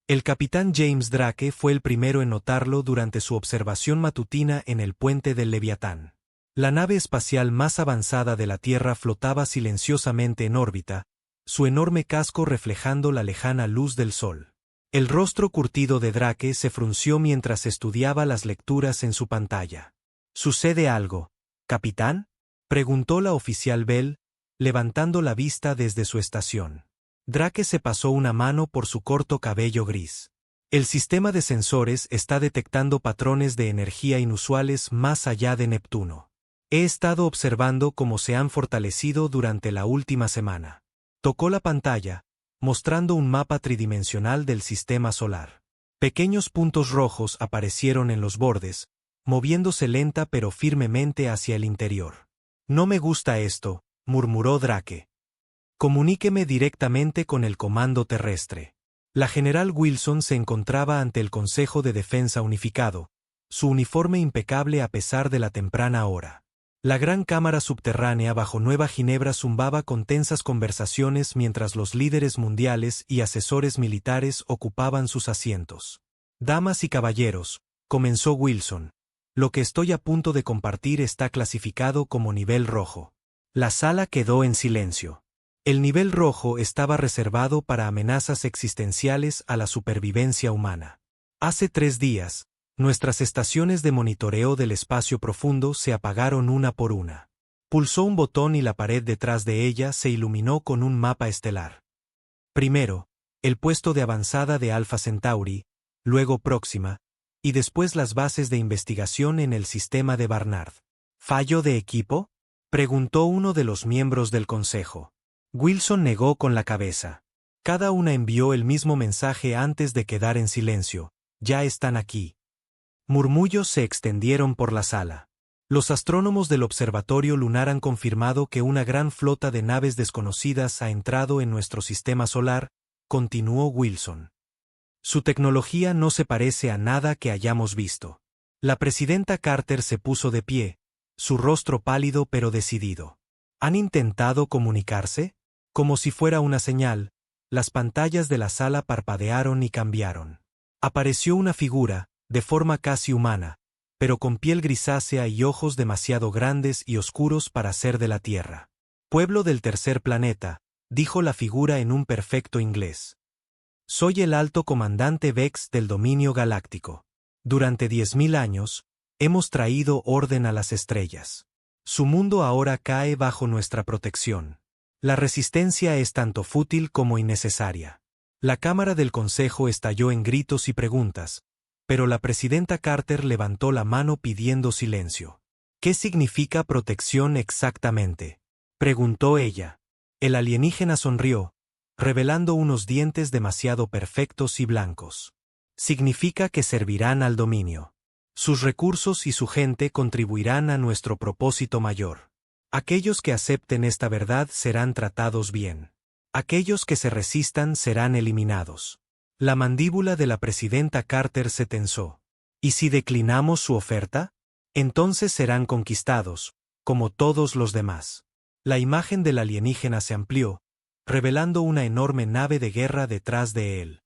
El capitán James Drake fue el primero en notarlo durante su observación matutina en el puente del Leviatán. La nave espacial más avanzada de la Tierra flotaba silenciosamente en órbita, su enorme casco reflejando la lejana luz del sol. El rostro curtido de Drake se frunció mientras estudiaba las lecturas en su pantalla. ¿Sucede algo, capitán?, preguntó la oficial Bell, levantando la vista desde su estación. Drake se pasó una mano por su corto cabello gris. El sistema de sensores está detectando patrones de energía inusuales más allá de Neptuno. He estado observando cómo se han fortalecido durante la última semana. Tocó la pantalla, mostrando un mapa tridimensional del sistema solar. Pequeños puntos rojos aparecieron en los bordes, moviéndose lenta pero firmemente hacia el interior. No me gusta esto, murmuró Drake. Comuníqueme directamente con el comando terrestre. La general Wilson se encontraba ante el Consejo de Defensa Unificado, su uniforme impecable a pesar de la temprana hora. La gran cámara subterránea bajo Nueva Ginebra zumbaba con tensas conversaciones mientras los líderes mundiales y asesores militares ocupaban sus asientos. Damas y caballeros, comenzó Wilson, lo que estoy a punto de compartir está clasificado como nivel rojo. La sala quedó en silencio. El nivel rojo estaba reservado para amenazas existenciales a la supervivencia humana. Hace 3 días, nuestras estaciones de monitoreo del espacio profundo se apagaron una por una. Pulsó un botón y la pared detrás de ella se iluminó con un mapa estelar. Primero, el puesto de avanzada de Alpha Centauri, luego Próxima, y después las bases de investigación en el sistema de Barnard. ¿Fallo de equipo?, preguntó uno de los miembros del consejo. Wilson negó con la cabeza. Cada una envió el mismo mensaje antes de quedar en silencio. Ya están aquí. Murmullos se extendieron por la sala. Los astrónomos del observatorio lunar han confirmado que una gran flota de naves desconocidas ha entrado en nuestro sistema solar, continuó Wilson. Su tecnología no se parece a nada que hayamos visto. La presidenta Carter se puso de pie, su rostro pálido pero decidido. ¿Han intentado comunicarse? Como si fuera una señal, las pantallas de la sala parpadearon y cambiaron. Apareció una figura, de forma casi humana, pero con piel grisácea y ojos demasiado grandes y oscuros para ser de la Tierra. Pueblo del tercer planeta, dijo la figura en un perfecto inglés. Soy el alto comandante Vex del dominio galáctico. Durante 10.000 años, hemos traído orden a las estrellas. Su mundo ahora cae bajo nuestra protección. La resistencia es tanto fútil como innecesaria. La Cámara del Consejo estalló en gritos y preguntas, pero la presidenta Carter levantó la mano pidiendo silencio. ¿Qué significa protección exactamente?, preguntó ella. El alienígena sonrió, revelando unos dientes demasiado perfectos y blancos. Significa que servirán al dominio. Sus recursos y su gente contribuirán a nuestro propósito mayor. Aquellos que acepten esta verdad serán tratados bien. Aquellos que se resistan serán eliminados. La mandíbula de la presidenta Carter se tensó. ¿Y si declinamos su oferta? Entonces serán conquistados, como todos los demás. La imagen del alienígena se amplió, revelando una enorme nave de guerra detrás de él.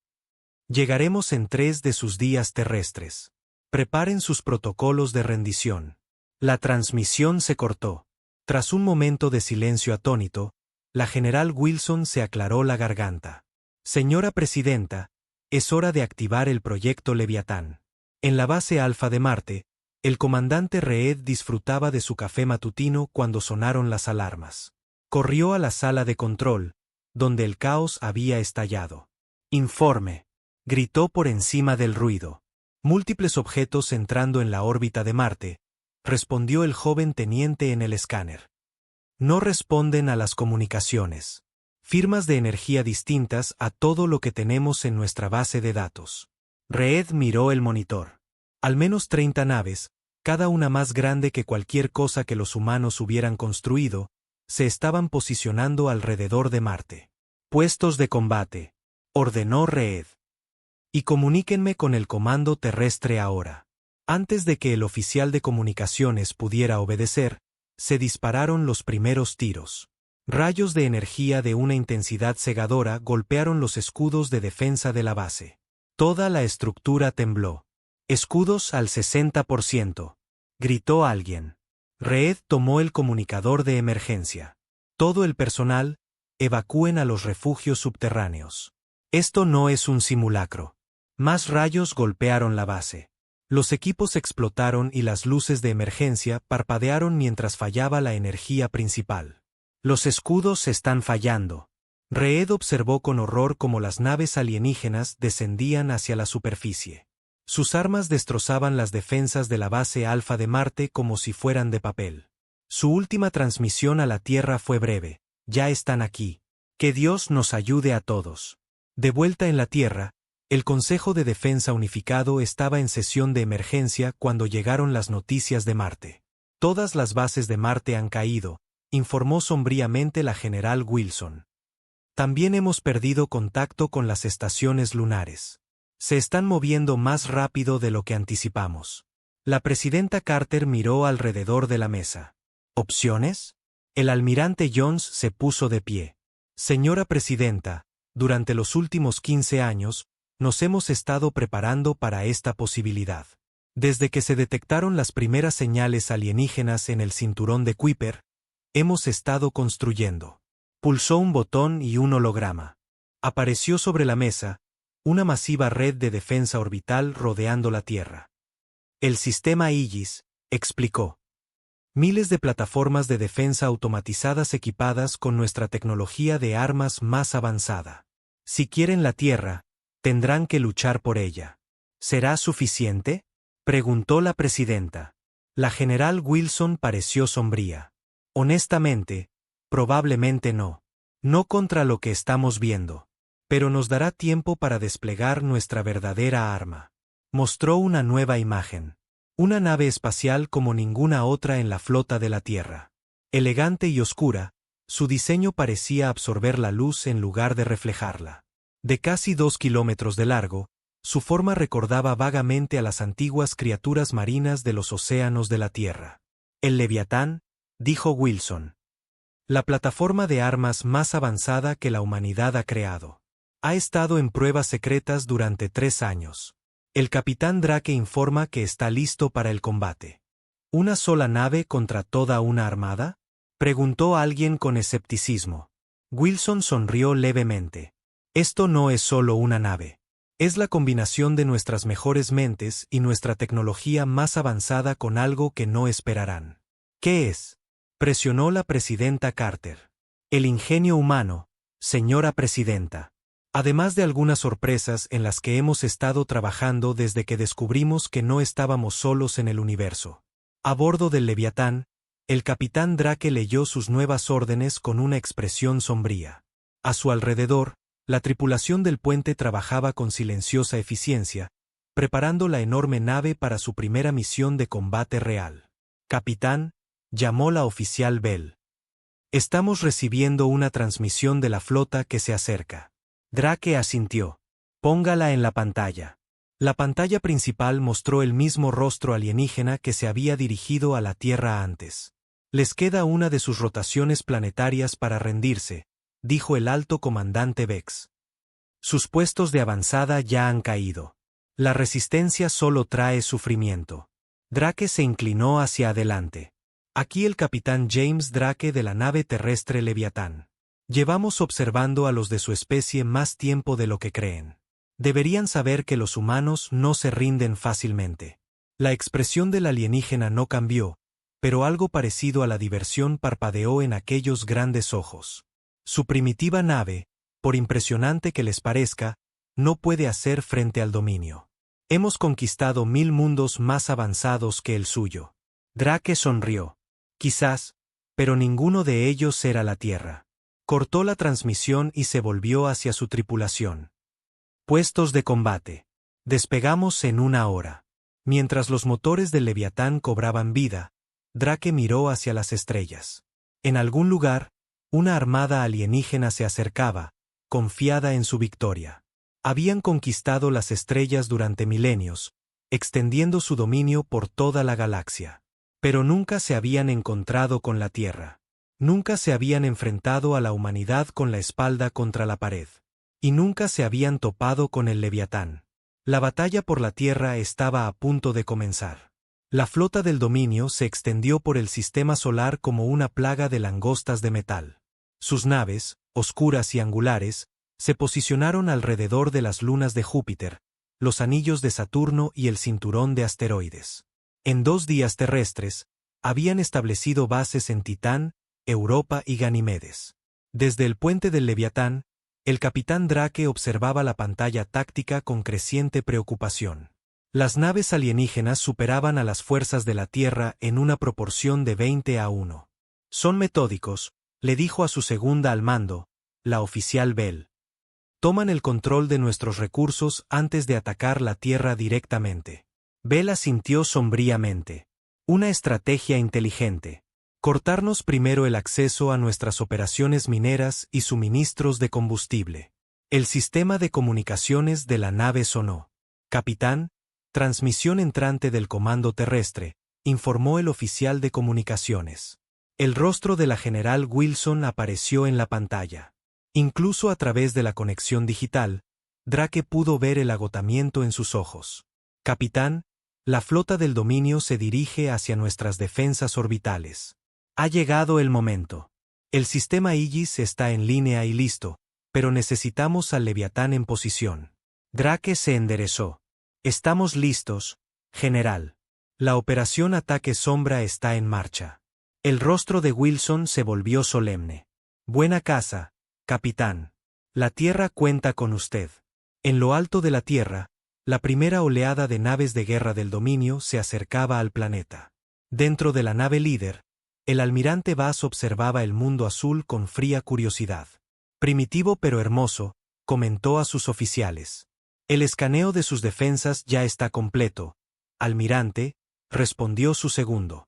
Llegaremos en 3 de sus días terrestres. Preparen sus protocolos de rendición. La transmisión se cortó. Tras un momento de silencio atónito, la general Wilson se aclaró la garganta. Señora presidenta, es hora de activar el proyecto Leviatán. En la base Alfa de Marte, el comandante Reed disfrutaba de su café matutino cuando sonaron las alarmas. Corrió a la sala de control, donde el caos había estallado. Informe, gritó por encima del ruido. Múltiples objetos entrando en la órbita de Marte, respondió el joven teniente en el escáner. No responden a las comunicaciones. Firmas de energía distintas a todo lo que tenemos en nuestra base de datos. Reed miró el monitor. Al menos 30 naves, cada una más grande que cualquier cosa que los humanos hubieran construido, se estaban posicionando alrededor de Marte. Puestos de combate, ordenó Reed. Y comuníquenme con el comando terrestre ahora. Antes de que el oficial de comunicaciones pudiera obedecer, se dispararon los primeros tiros. Rayos de energía de una intensidad cegadora golpearon los escudos de defensa de la base. Toda la estructura tembló. Escudos al 60%. Gritó alguien. Reed tomó el comunicador de emergencia. Todo el personal, evacúen a los refugios subterráneos. Esto no es un simulacro. Más rayos golpearon la base. Los equipos explotaron y las luces de emergencia parpadearon mientras fallaba la energía principal. Los escudos están fallando. Reed observó con horror cómo las naves alienígenas descendían hacia la superficie. Sus armas destrozaban las defensas de la base Alfa de Marte como si fueran de papel. Su última transmisión a la Tierra fue breve. Ya están aquí. Que Dios nos ayude a todos. De vuelta en la Tierra, el Consejo de Defensa Unificado estaba en sesión de emergencia cuando llegaron las noticias de Marte. Todas las bases de Marte han caído, informó sombríamente la general Wilson. También hemos perdido contacto con las estaciones lunares. Se están moviendo más rápido de lo que anticipamos. La presidenta Carter miró alrededor de la mesa. ¿Opciones? El almirante Jones se puso de pie. Señora presidenta, durante los últimos 15 años, nos hemos estado preparando para esta posibilidad. Desde que se detectaron las primeras señales alienígenas en el cinturón de Kuiper, hemos estado construyendo. Pulsó un botón y un holograma. Apareció sobre la mesa, una masiva red de defensa orbital rodeando la Tierra. El sistema Aegis, explicó. Miles de plataformas de defensa automatizadas equipadas con nuestra tecnología de armas más avanzada. Si quieren la Tierra, tendrán que luchar por ella. ¿Será suficiente?, preguntó la presidenta. La general Wilson pareció sombría. Honestamente, probablemente no. No contra lo que estamos viendo. Pero nos dará tiempo para desplegar nuestra verdadera arma. Mostró una nueva imagen. Una nave espacial como ninguna otra en la flota de la Tierra. Elegante y oscura, su diseño parecía absorber la luz en lugar de reflejarla. De casi 2 kilómetros de largo, su forma recordaba vagamente a las antiguas criaturas marinas de los océanos de la Tierra. El Leviatán, dijo Wilson. La plataforma de armas más avanzada que la humanidad ha creado. Ha estado en pruebas secretas durante 3 años. El capitán Drake informa que está listo para el combate. ¿Una sola nave contra toda una armada?, preguntó alguien con escepticismo. Wilson sonrió levemente. Esto no es solo una nave. Es la combinación de nuestras mejores mentes y nuestra tecnología más avanzada con algo que no esperarán. ¿Qué es?, presionó la presidenta Carter. El ingenio humano, señora presidenta. Además de algunas sorpresas en las que hemos estado trabajando desde que descubrimos que no estábamos solos en el universo. A bordo del Leviatán, el capitán Drake leyó sus nuevas órdenes con una expresión sombría. A su alrededor, la tripulación del puente trabajaba con silenciosa eficiencia, preparando la enorme nave para su primera misión de combate real. Capitán, llamó la oficial Bell. Estamos recibiendo una transmisión de la flota que se acerca. Drake asintió. Póngala en la pantalla. La pantalla principal mostró el mismo rostro alienígena que se había dirigido a la Tierra antes. Les queda una de sus rotaciones planetarias para rendirse, dijo el alto comandante Vex. Sus puestos de avanzada ya han caído. La resistencia solo trae sufrimiento. Drake se inclinó hacia adelante. Aquí el capitán James Drake de la nave terrestre Leviatán. Llevamos observando a los de su especie más tiempo de lo que creen. Deberían saber que los humanos no se rinden fácilmente. La expresión del alienígena no cambió, pero algo parecido a la diversión parpadeó en aquellos grandes ojos. Su primitiva nave, por impresionante que les parezca, no puede hacer frente al dominio. Hemos conquistado 1000 mundos más avanzados que el suyo. Drake sonrió. Quizás, pero ninguno de ellos era la Tierra. Cortó la transmisión y se volvió hacia su tripulación. Puestos de combate. Despegamos en 1 hora. Mientras los motores del Leviatán cobraban vida, Drake miró hacia las estrellas. En algún lugar, una armada alienígena se acercaba, confiada en su victoria. Habían conquistado las estrellas durante milenios, extendiendo su dominio por toda la galaxia. Pero nunca se habían encontrado con la Tierra. Nunca se habían enfrentado a la humanidad con la espalda contra la pared. Y nunca se habían topado con el Leviatán. La batalla por la Tierra estaba a punto de comenzar. La flota del dominio se extendió por el sistema solar como una plaga de langostas de metal. Sus naves, oscuras y angulares, se posicionaron alrededor de las lunas de Júpiter, los anillos de Saturno y el cinturón de asteroides. En 2 días terrestres, habían establecido bases en Titán, Europa y Ganimedes. Desde el puente del Leviatán, el capitán Drake observaba la pantalla táctica con creciente preocupación. Las naves alienígenas superaban a las fuerzas de la Tierra en una proporción de 20-1. Son metódicos, le dijo a su segunda al mando, la oficial Bell. Toman el control de nuestros recursos antes de atacar la Tierra directamente. Bell asintió sombríamente. Una estrategia inteligente. Cortarnos primero el acceso a nuestras operaciones mineras y suministros de combustible. El sistema de comunicaciones de la nave sonó. Capitán, transmisión entrante del comando terrestre, informó el oficial de comunicaciones. El rostro de la general Wilson apareció en la pantalla. Incluso a través de la conexión digital, Drake pudo ver el agotamiento en sus ojos. Capitán, la flota del dominio se dirige hacia nuestras defensas orbitales. Ha llegado el momento. El sistema Aegis está en línea y listo, pero necesitamos al Leviatán en posición. Drake se enderezó. Estamos listos, general. La operación Ataque Sombra está en marcha. El rostro de Wilson se volvió solemne. Buena casa, capitán. La Tierra cuenta con usted. En lo alto de la Tierra, la primera oleada de naves de guerra del dominio se acercaba al planeta. Dentro de la nave líder, el almirante Bass observaba el mundo azul con fría curiosidad. Primitivo pero hermoso, comentó a sus oficiales. El escaneo de sus defensas ya está completo. Almirante, respondió su segundo.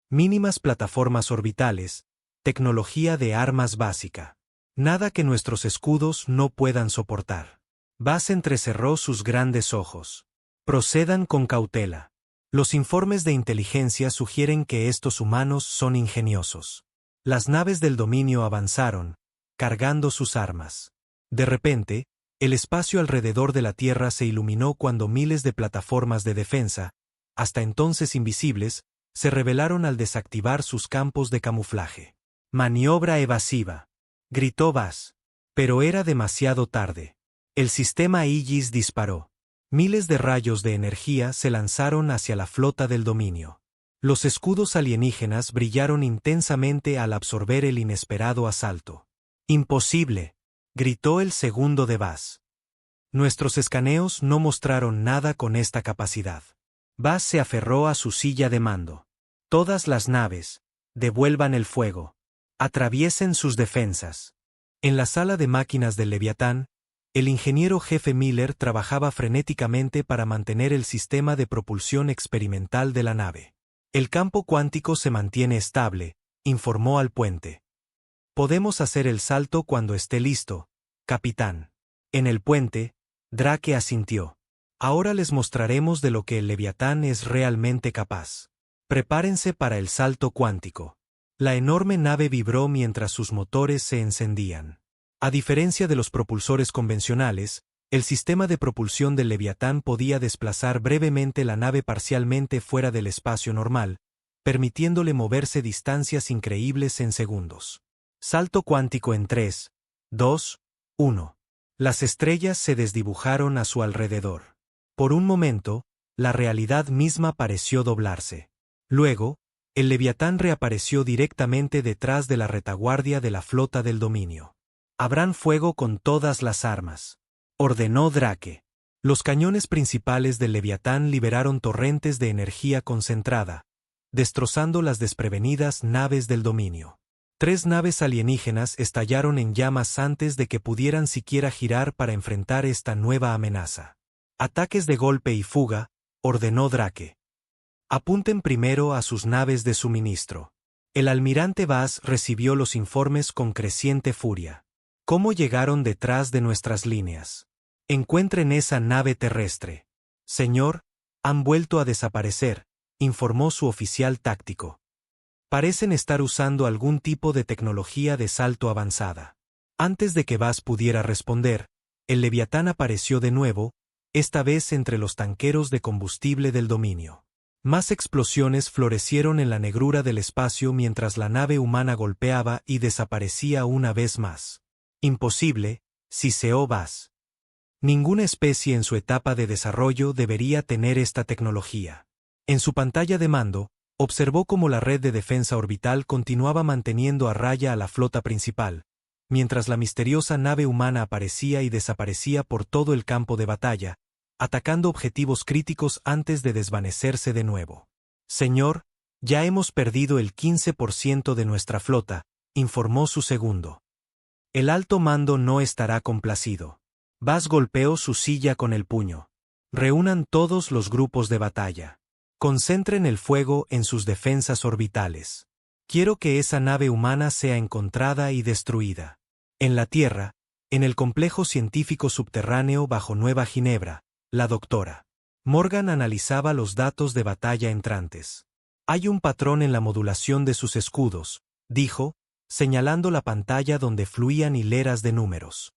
Mínimas plataformas orbitales, tecnología de armas básica. Nada que nuestros escudos no puedan soportar. Bass entrecerró sus grandes ojos. Procedan con cautela. Los informes de inteligencia sugieren que estos humanos son ingeniosos. Las naves del dominio avanzaron, cargando sus armas. De repente, el espacio alrededor de la Tierra se iluminó cuando miles de plataformas de defensa, hasta entonces invisibles, se revelaron al desactivar sus campos de camuflaje. Maniobra evasiva, gritó Bass. Pero era demasiado tarde. El sistema Aegis disparó. Miles de rayos de energía se lanzaron hacia la flota del dominio. Los escudos alienígenas brillaron intensamente al absorber el inesperado asalto. Imposible, gritó el segundo de Bass. Nuestros escaneos no mostraron nada con esta capacidad. Bass se aferró a su silla de mando. Todas las naves, devuelvan el fuego. Atraviesen sus defensas. En la sala de máquinas del Leviatán, el ingeniero jefe Miller trabajaba frenéticamente para mantener el sistema de propulsión experimental de la nave. El campo cuántico se mantiene estable, informó al puente. Podemos hacer el salto cuando esté listo, capitán. En el puente, Drake asintió. Ahora les mostraremos de lo que el Leviatán es realmente capaz. Prepárense para el salto cuántico. La enorme nave vibró mientras sus motores se encendían. A diferencia de los propulsores convencionales, el sistema de propulsión del Leviatán podía desplazar brevemente la nave parcialmente fuera del espacio normal, permitiéndole moverse distancias increíbles en segundos. Salto cuántico en 3, 2, 1. Las estrellas se desdibujaron a su alrededor. Por un momento, la realidad misma pareció doblarse. Luego, el Leviatán reapareció directamente detrás de la retaguardia de la flota del dominio. Abran fuego con todas las armas, ordenó Drake. Los cañones principales del Leviatán liberaron torrentes de energía concentrada, destrozando las desprevenidas naves del dominio. 3 naves alienígenas estallaron en llamas antes de que pudieran siquiera girar para enfrentar esta nueva amenaza. Ataques de golpe y fuga, ordenó Drake. Apunten primero a sus naves de suministro. El almirante Bass recibió los informes con creciente furia. ¿Cómo llegaron detrás de nuestras líneas? Encuentren esa nave terrestre. Señor, han vuelto a desaparecer, informó su oficial táctico. Parecen estar usando algún tipo de tecnología de salto avanzada. Antes de que Bass pudiera responder, el Leviatán apareció de nuevo, esta vez entre los tanqueros de combustible del dominio. Más explosiones florecieron en la negrura del espacio mientras la nave humana golpeaba y desaparecía una vez más. Imposible, Siseo Bass. Ninguna especie en su etapa de desarrollo debería tener esta tecnología. En su pantalla de mando, observó cómo la red de defensa orbital continuaba manteniendo a raya a la flota principal, mientras la misteriosa nave humana aparecía y desaparecía por todo el campo de batalla, atacando objetivos críticos antes de desvanecerse de nuevo. Señor, ya hemos perdido el 15% de nuestra flota, informó su segundo. El alto mando no estará complacido. Bass golpeó su silla con el puño. Reúnan todos los grupos de batalla. Concentren el fuego en sus defensas orbitales. Quiero que esa nave humana sea encontrada y destruida. En la Tierra, en el complejo científico subterráneo bajo Nueva Ginebra, la doctora Morgan analizaba los datos de batalla entrantes. Hay un patrón en la modulación de sus escudos, dijo, señalando la pantalla donde fluían hileras de números.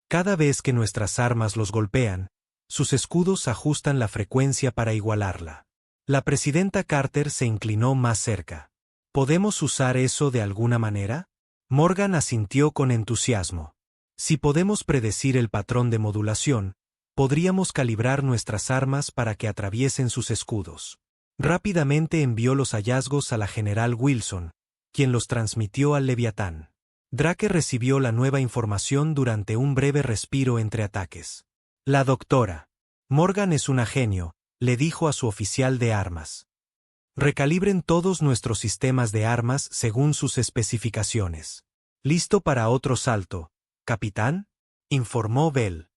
Cada vez que nuestras armas los golpean, sus escudos ajustan la frecuencia para igualarla. La presidenta Carter se inclinó más cerca. ¿Podemos usar eso de alguna manera? Morgan asintió con entusiasmo. Si podemos predecir el patrón de modulación, podríamos calibrar nuestras armas para que atraviesen sus escudos. Rápidamente envió los hallazgos a la general Wilson, quien los transmitió al Leviatán. Drake recibió la nueva información durante un breve respiro entre ataques. La doctora Morgan es una genio, le dijo a su oficial de armas. Recalibren todos nuestros sistemas de armas según sus especificaciones. ¿Listo para otro salto, capitán?, informó Bell.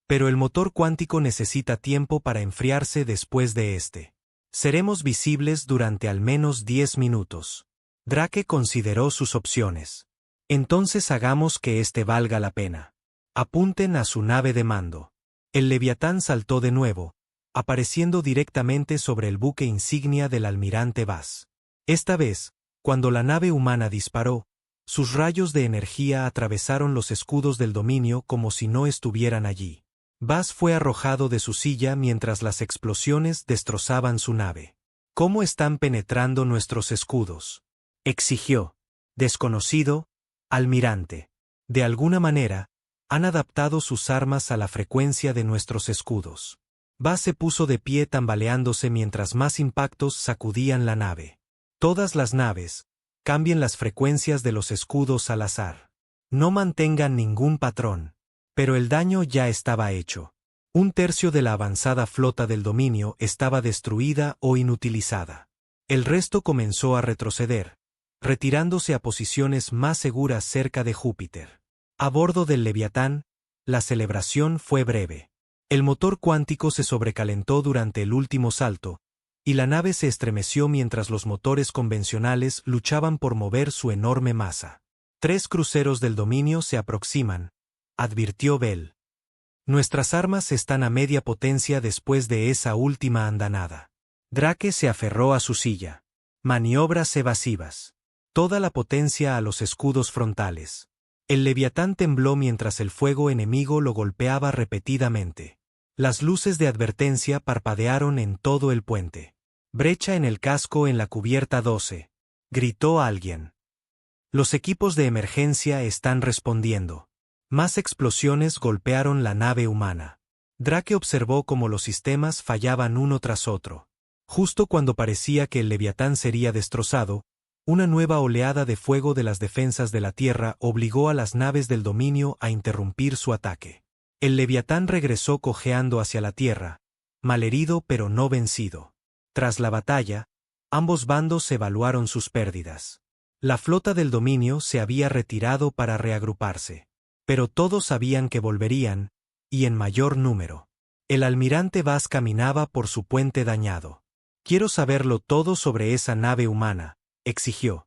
Pero el motor cuántico necesita tiempo para enfriarse después de este. Seremos visibles durante al menos 10 minutos. Drake consideró sus opciones. Entonces hagamos que este valga la pena. Apunten a su nave de mando. El Leviatán saltó de nuevo, apareciendo directamente sobre el buque insignia del almirante Bass. Esta vez, cuando la nave humana disparó, sus rayos de energía atravesaron los escudos del dominio como si no estuvieran allí. Bass fue arrojado de su silla mientras las explosiones destrozaban su nave. ¿Cómo están penetrando nuestros escudos?, exigió. Desconocido, almirante. De alguna manera, han adaptado sus armas a la frecuencia de nuestros escudos. Bass se puso de pie tambaleándose mientras más impactos sacudían la nave. Todas las naves, cambien las frecuencias de los escudos al azar. No mantengan ningún patrón. Pero el daño ya estaba hecho. Un tercio de la avanzada flota del dominio estaba destruida o inutilizada. El resto comenzó a retroceder, retirándose a posiciones más seguras cerca de Júpiter. A bordo del Leviatán, la celebración fue breve. El motor cuántico se sobrecalentó durante el último salto, y la nave se estremeció mientras los motores convencionales luchaban por mover su enorme masa. 3 cruceros del dominio se aproximan, advirtió Bell. Nuestras armas están a media potencia después de esa última andanada. Drake se aferró a su silla. Maniobras evasivas. Toda la potencia a los escudos frontales. El Leviatán tembló mientras el fuego enemigo lo golpeaba repetidamente. Las luces de advertencia parpadearon en todo el puente. Brecha en el casco en la cubierta 12. Gritó alguien. Los equipos de emergencia están respondiendo. Más explosiones golpearon la nave humana. Drake observó cómo los sistemas fallaban uno tras otro. Justo cuando parecía que el Leviatán sería destrozado, una nueva oleada de fuego de las defensas de la Tierra obligó a las naves del dominio a interrumpir su ataque. El Leviatán regresó cojeando hacia la Tierra, malherido pero no vencido. Tras la batalla, ambos bandos evaluaron sus pérdidas. La flota del dominio se había retirado para reagruparse. Pero todos sabían que volverían, y en mayor número. El almirante Bass caminaba por su puente dañado. Quiero saberlo todo sobre esa nave humana, exigió.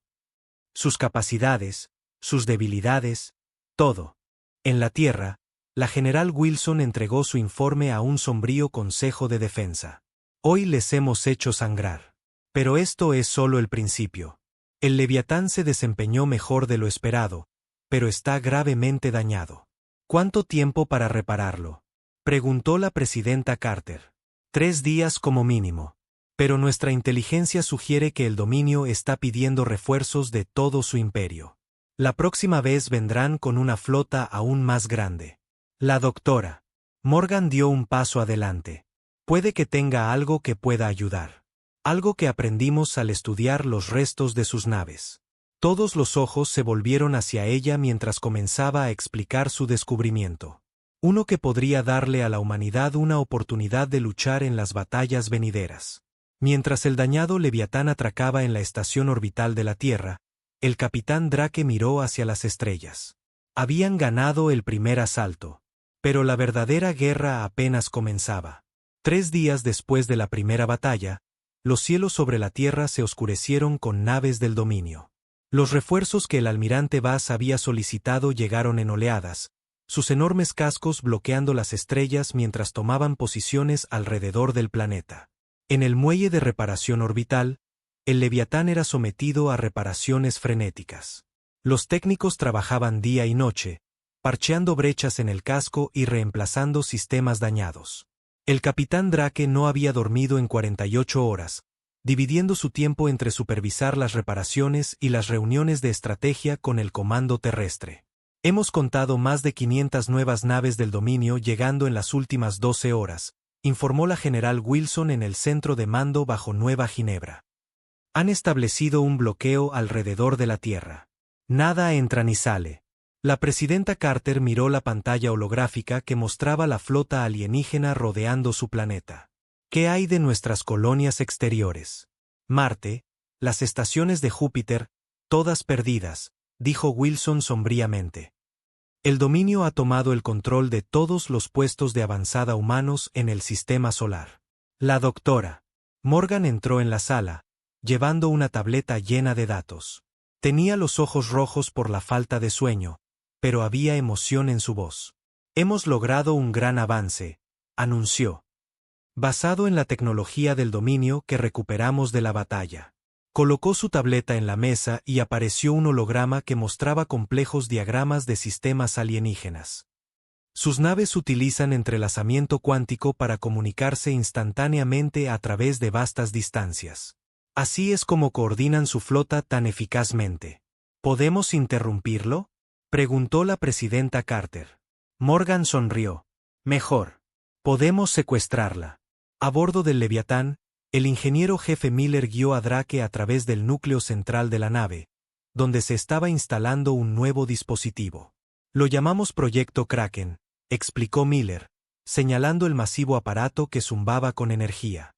Sus capacidades, sus debilidades, todo. En la Tierra, la general Wilson entregó su informe a un sombrío consejo de defensa. Hoy les hemos hecho sangrar. Pero esto es solo el principio. El Leviatán se desempeñó mejor de lo esperado, pero está gravemente dañado. ¿Cuánto tiempo para repararlo? Preguntó la presidenta Carter. 3 días como mínimo. Pero nuestra inteligencia sugiere que el dominio está pidiendo refuerzos de todo su imperio. La próxima vez vendrán con una flota aún más grande. La doctora Morgan dio un paso adelante. Puede que tenga algo que pueda ayudar. Algo que aprendimos al estudiar los restos de sus naves. Todos los ojos se volvieron hacia ella mientras comenzaba a explicar su descubrimiento. Uno que podría darle a la humanidad una oportunidad de luchar en las batallas venideras. Mientras el dañado Leviatán atracaba en la estación orbital de la Tierra, el capitán Drake miró hacia las estrellas. Habían ganado el primer asalto. Pero la verdadera guerra apenas comenzaba. 3 días después de la primera batalla, los cielos sobre la Tierra se oscurecieron con naves del dominio. Los refuerzos que el almirante Bass había solicitado llegaron en oleadas, sus enormes cascos bloqueando las estrellas mientras tomaban posiciones alrededor del planeta. En el muelle de reparación orbital, el Leviatán era sometido a reparaciones frenéticas. Los técnicos trabajaban día y noche, parcheando brechas en el casco y reemplazando sistemas dañados. El capitán Drake no había dormido en 48 horas, dividiendo su tiempo entre supervisar las reparaciones y las reuniones de estrategia con el comando terrestre. Hemos contado más de 500 nuevas naves del dominio llegando en las últimas 12 horas, informó la general Wilson en el centro de mando bajo Nueva Ginebra. Han establecido un bloqueo alrededor de la Tierra. Nada entra ni sale. La presidenta Carter miró la pantalla holográfica que mostraba la flota alienígena rodeando su planeta. ¿Qué hay de nuestras colonias exteriores? Marte, las estaciones de Júpiter, todas perdidas, dijo Wilson sombríamente. El dominio ha tomado el control de todos los puestos de avanzada humanos en el sistema solar. La doctora Morgan entró en la sala, llevando una tableta llena de datos. Tenía los ojos rojos por la falta de sueño, pero había emoción en su voz. Hemos logrado un gran avance, anunció. Basado en la tecnología del dominio que recuperamos de la batalla. Colocó su tableta en la mesa y apareció un holograma que mostraba complejos diagramas de sistemas alienígenas. Sus naves utilizan entrelazamiento cuántico para comunicarse instantáneamente a través de vastas distancias. Así es como coordinan su flota tan eficazmente. ¿Podemos interrumpirlo?, preguntó la presidenta Carter. Morgan sonrió. Mejor. Podemos secuestrarla. A bordo del Leviatán, el ingeniero jefe Miller guió a Drake a través del núcleo central de la nave, donde se estaba instalando un nuevo dispositivo. Lo llamamos Proyecto Kraken, explicó Miller, señalando el masivo aparato que zumbaba con energía.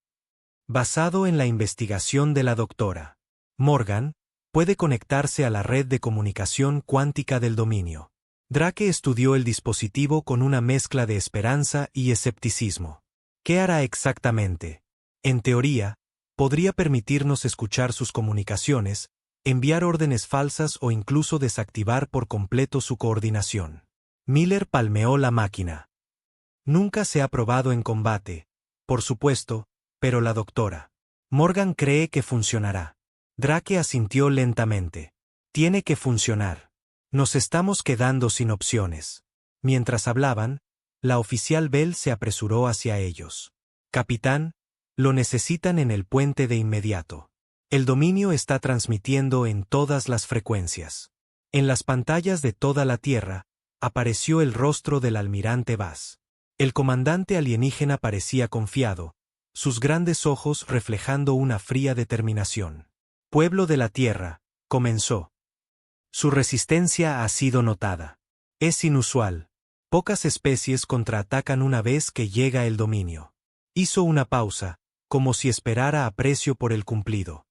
Basado en la investigación de la doctora Morgan, puede conectarse a la red de comunicación cuántica del dominio. Drake estudió el dispositivo con una mezcla de esperanza y escepticismo. ¿Qué hará exactamente? En teoría, podría permitirnos escuchar sus comunicaciones, enviar órdenes falsas o incluso desactivar por completo su coordinación. Miller palmeó la máquina. Nunca se ha probado en combate, por supuesto, pero la doctora Morgan cree que funcionará. Drake asintió lentamente. Tiene que funcionar. Nos estamos quedando sin opciones. Mientras hablaban, la oficial Bell se apresuró hacia ellos. Capitán, lo necesitan en el puente de inmediato. El dominio está transmitiendo en todas las frecuencias. En las pantallas de toda la Tierra, apareció el rostro del almirante Bass. El comandante alienígena parecía confiado, sus grandes ojos reflejando una fría determinación. Pueblo de la Tierra, comenzó. Su resistencia ha sido notada. Es inusual. Pocas especies contraatacan una vez que llega el dominio. Hizo una pausa, como si esperara aprecio por el cumplido.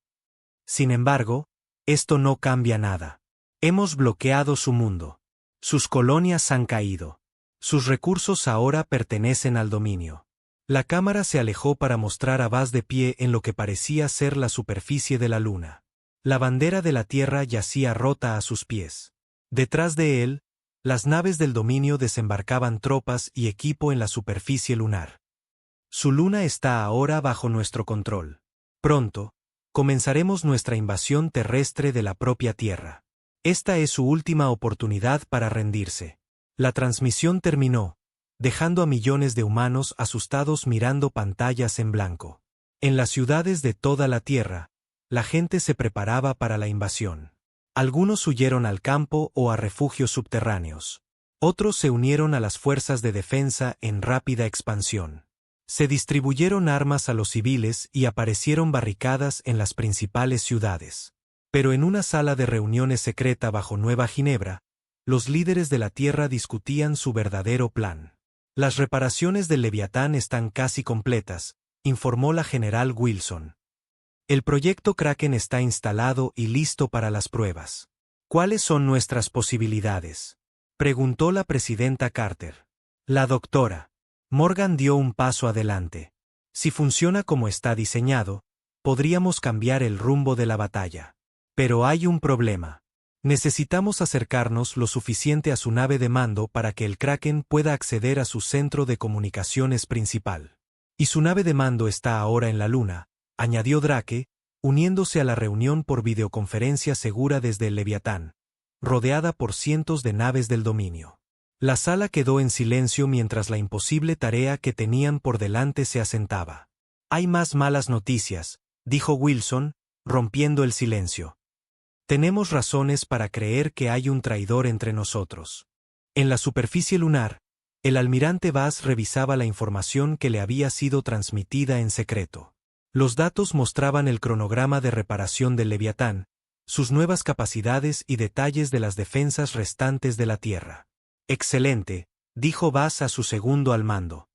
Sin embargo, esto no cambia nada. Hemos bloqueado su mundo. Sus colonias han caído. Sus recursos ahora pertenecen al dominio. La cámara se alejó para mostrar a Bass de pie en lo que parecía ser la superficie de la luna. La bandera de la Tierra yacía rota a sus pies. Detrás de él, las naves del dominio desembarcaban tropas y equipo en la superficie lunar. Su luna está ahora bajo nuestro control. Pronto, comenzaremos nuestra invasión terrestre de la propia Tierra. Esta es su última oportunidad para rendirse. La transmisión terminó, dejando a millones de humanos asustados mirando pantallas en blanco. En las ciudades de toda la Tierra, la gente se preparaba para la invasión. Algunos huyeron al campo o a refugios subterráneos. Otros se unieron a las fuerzas de defensa en rápida expansión. Se distribuyeron armas a los civiles y aparecieron barricadas en las principales ciudades. Pero en una sala de reuniones secreta bajo Nueva Ginebra, los líderes de la Tierra discutían su verdadero plan. Las reparaciones del Leviatán están casi completas, informó la general Wilson. El proyecto Kraken está instalado y listo para las pruebas. ¿Cuáles son nuestras posibilidades?, preguntó la presidenta Carter. La doctora Morgan dio un paso adelante. Si funciona como está diseñado, podríamos cambiar el rumbo de la batalla. Pero hay un problema. Necesitamos acercarnos lo suficiente a su nave de mando para que el Kraken pueda acceder a su centro de comunicaciones principal. Y su nave de mando está ahora en la Luna, añadió Drake, uniéndose a la reunión por videoconferencia segura desde el Leviatán, rodeada por cientos de naves del dominio. La sala quedó en silencio mientras la imposible tarea que tenían por delante se asentaba. Hay más malas noticias, dijo Wilson, rompiendo el silencio. Tenemos razones para creer que hay un traidor entre nosotros. En la superficie lunar, el almirante Bass revisaba la información que le había sido transmitida en secreto. Los datos mostraban el cronograma de reparación del Leviatán, sus nuevas capacidades y detalles de las defensas restantes de la Tierra. Excelente, dijo Bass a su segundo al mando.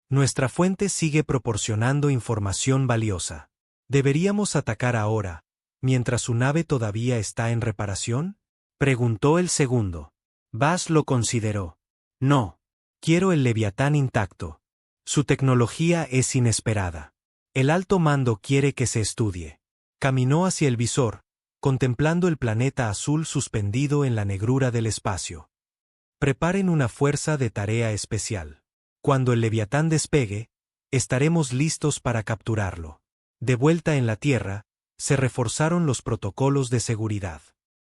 Nuestra fuente sigue proporcionando información valiosa. ¿Deberíamos atacar ahora, mientras su nave todavía está en reparación?, preguntó el segundo. Bass lo consideró. No. Quiero el Leviatán intacto. Su tecnología es inesperada. El alto mando quiere que se estudie. Caminó hacia el visor, contemplando el planeta azul suspendido en la negrura del espacio. Preparen una fuerza de tarea especial. Cuando el Leviatán despegue, estaremos listos para capturarlo. De vuelta en la Tierra, se reforzaron los protocolos de seguridad.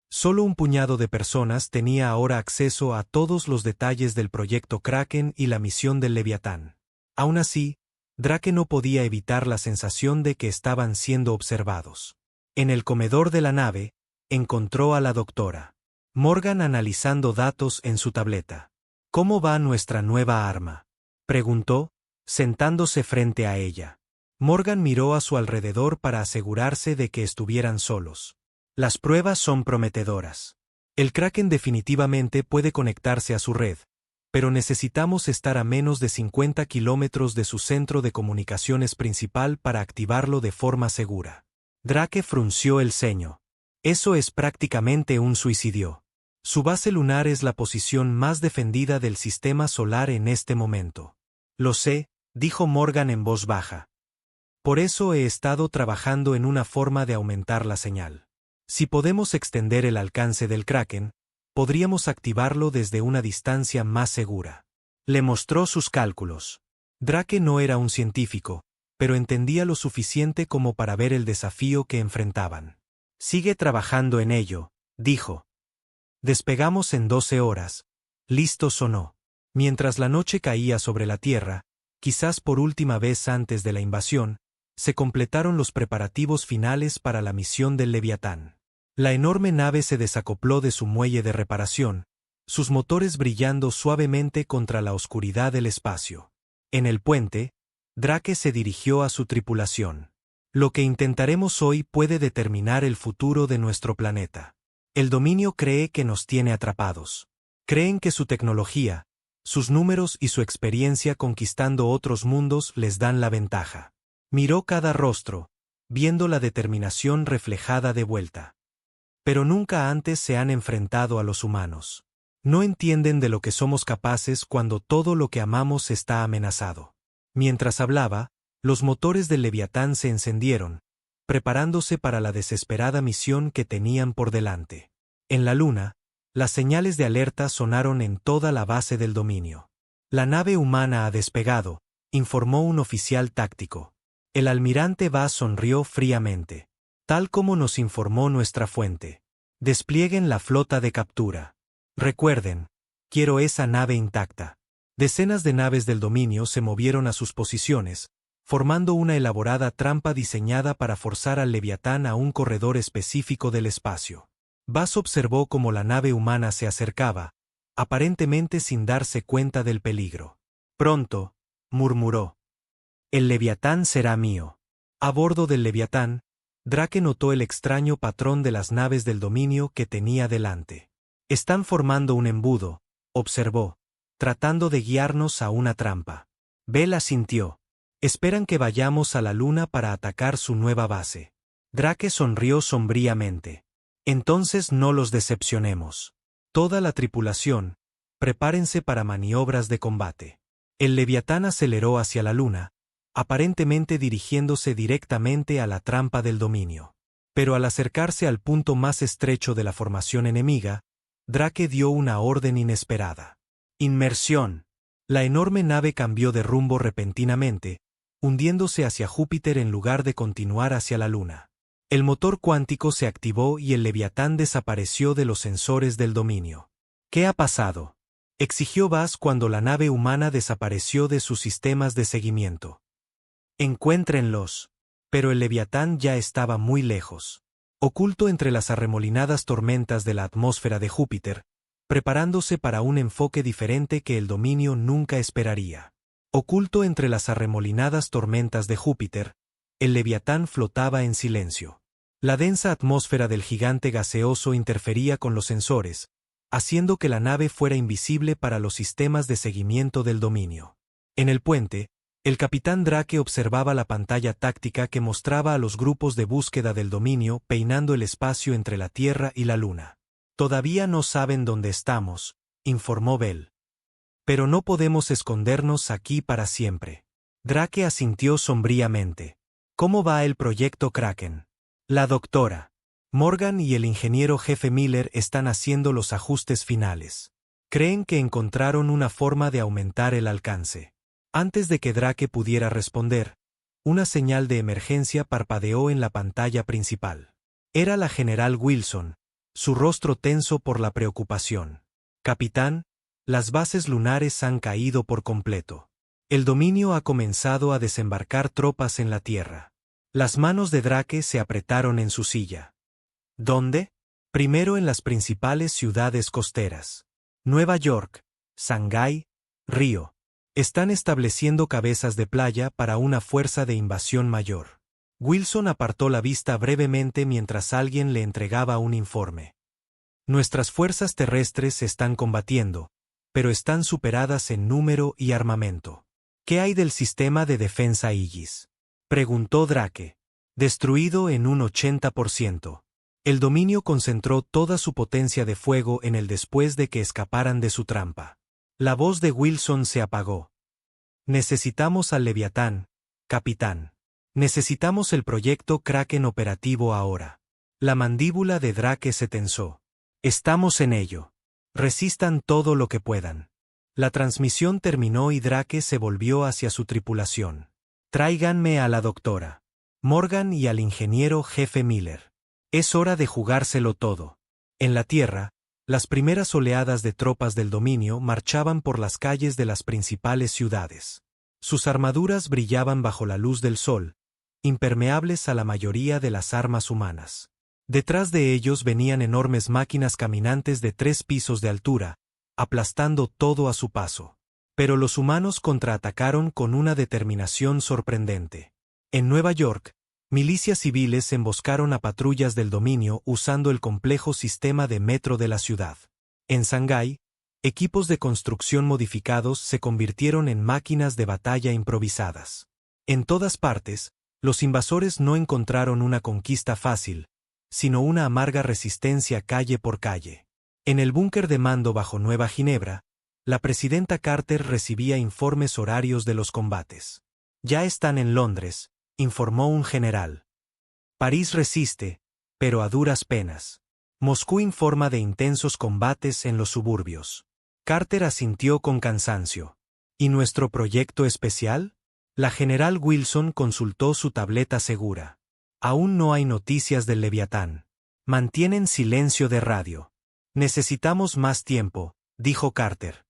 Solo un puñado de personas tenía ahora acceso a todos los detalles del proyecto Kraken y la misión del Leviatán. Aún así, Drake no podía evitar la sensación de que estaban siendo observados. En el comedor de la nave, encontró a la doctora Morgan analizando datos en su tableta. ¿Cómo va nuestra nueva arma?, preguntó, sentándose frente a ella. Morgan miró a su alrededor para asegurarse de que estuvieran solos. Las pruebas son prometedoras. El Kraken definitivamente puede conectarse a su red, pero necesitamos estar a menos de 50 kilómetros de su centro de comunicaciones principal para activarlo de forma segura. Drake frunció el ceño. Eso es prácticamente un suicidio. Su base lunar es la posición más defendida del sistema solar en este momento. Lo sé, dijo Morgan en voz baja. Por eso he estado trabajando en una forma de aumentar la señal. Si podemos extender el alcance del Kraken, podríamos activarlo desde una distancia más segura. Le mostró sus cálculos. Drake no era un científico, pero entendía lo suficiente como para ver el desafío que enfrentaban. Sigue trabajando en ello, dijo. Despegamos en 12 horas, listos o no. Mientras la noche caía sobre la Tierra, quizás por última vez antes de la invasión, se completaron los preparativos finales para la misión del Leviatán. La enorme nave se desacopló de su muelle de reparación, sus motores brillando suavemente contra la oscuridad del espacio. En el puente, Drake se dirigió a su tripulación. Lo que intentaremos hoy puede determinar el futuro de nuestro planeta. El dominio cree que nos tiene atrapados. Creen que su tecnología, sus números y su experiencia conquistando otros mundos les dan la ventaja. Miró cada rostro, viendo la determinación reflejada de vuelta. Pero nunca antes se han enfrentado a los humanos. No entienden de lo que somos capaces cuando todo lo que amamos está amenazado. Mientras hablaba, los motores del Leviatán se encendieron, preparándose para la desesperada misión que tenían por delante. En la Luna, las señales de alerta sonaron en toda la base del dominio. La nave humana ha despegado, informó un oficial táctico. El almirante Bass sonrió fríamente. Tal como nos informó nuestra fuente. Desplieguen la flota de captura. Recuerden, quiero esa nave intacta. Decenas de naves del dominio se movieron a sus posiciones, formando una elaborada trampa diseñada para forzar al Leviatán a un corredor específico del espacio. Buzz observó cómo la nave humana se acercaba, aparentemente sin darse cuenta del peligro. Pronto, murmuró. El Leviatán será mío. A bordo del Leviatán, Drake notó el extraño patrón de las naves del dominio que tenía delante. Están formando un embudo, observó, tratando de guiarnos a una trampa. Bell asintió. Esperan que vayamos a la luna para atacar su nueva base. Drake sonrió sombríamente. Entonces no los decepcionemos. Toda la tripulación, prepárense para maniobras de combate. El Leviatán aceleró hacia la luna, aparentemente dirigiéndose directamente a la trampa del dominio. Pero al acercarse al punto más estrecho de la formación enemiga, Drake dio una orden inesperada. Inmersión. La enorme nave cambió de rumbo repentinamente, hundiéndose hacia Júpiter en lugar de continuar hacia la luna. El motor cuántico se activó y el Leviatán desapareció de los sensores del dominio. ¿Qué ha pasado?, exigió Buzz cuando la nave humana desapareció de sus sistemas de seguimiento. Encuéntrenlos. Pero el Leviatán ya estaba muy lejos. Oculto entre las arremolinadas tormentas de la atmósfera de Júpiter, preparándose para un enfoque diferente que el dominio nunca esperaría. Oculto entre las arremolinadas tormentas de Júpiter, el Leviatán flotaba en silencio. La densa atmósfera del gigante gaseoso interfería con los sensores, haciendo que la nave fuera invisible para los sistemas de seguimiento del dominio. En el puente, el capitán Drake observaba la pantalla táctica que mostraba a los grupos de búsqueda del dominio peinando el espacio entre la Tierra y la Luna. Todavía no saben dónde estamos, informó Bell. Pero no podemos escondernos aquí para siempre. Drake asintió sombríamente. ¿Cómo va el proyecto Kraken? La doctora Morgan y el ingeniero jefe Miller están haciendo los ajustes finales. Creen que encontraron una forma de aumentar el alcance. Antes de que Drake pudiera responder, una señal de emergencia parpadeó en la pantalla principal. Era la general Wilson, su rostro tenso por la preocupación. Capitán, las bases lunares han caído por completo. El dominio ha comenzado a desembarcar tropas en la Tierra. Las manos de Drake se apretaron en su silla. ¿Dónde? Primero en las principales ciudades costeras. Nueva York, Shanghái, Río. Están estableciendo cabezas de playa para una fuerza de invasión mayor. Wilson apartó la vista brevemente mientras alguien le entregaba un informe. Nuestras fuerzas terrestres están combatiendo, pero están superadas en número y armamento. ¿Qué hay del sistema de defensa Aegis?, preguntó Drake. Destruido en un 80%. El dominio concentró toda su potencia de fuego en el después de que escaparan de su trampa. La voz de Wilson se apagó. Necesitamos al Leviatán, capitán. Necesitamos el proyecto Kraken operativo ahora. La mandíbula de Drake se tensó. Estamos en ello. Resistan todo lo que puedan. La transmisión terminó y Drake se volvió hacia su tripulación. Tráiganme a la doctora Morgan y al ingeniero jefe Miller. Es hora de jugárselo todo. En la Tierra, las primeras oleadas de tropas del dominio marchaban por las calles de las principales ciudades. Sus armaduras brillaban bajo la luz del sol, impermeables a la mayoría de las armas humanas. Detrás de ellos venían enormes máquinas caminantes de 3 pisos de altura, aplastando todo a su paso. Pero los humanos contraatacaron con una determinación sorprendente. En Nueva York, milicias civiles emboscaron a patrullas del dominio usando el complejo sistema de metro de la ciudad. En Shanghái, equipos de construcción modificados se convirtieron en máquinas de batalla improvisadas. En todas partes, los invasores no encontraron una conquista fácil, sino una amarga resistencia calle por calle. En el búnker de mando bajo Nueva Ginebra, la presidenta Carter recibía informes horarios de los combates. Ya están en Londres, informó un general. París resiste, pero a duras penas. Moscú informa de intensos combates en los suburbios. Carter asintió con cansancio. ¿Y nuestro proyecto especial? La general Wilson consultó su tableta segura. Aún no hay noticias del Leviatán. Mantienen silencio de radio. Necesitamos más tiempo, dijo Carter.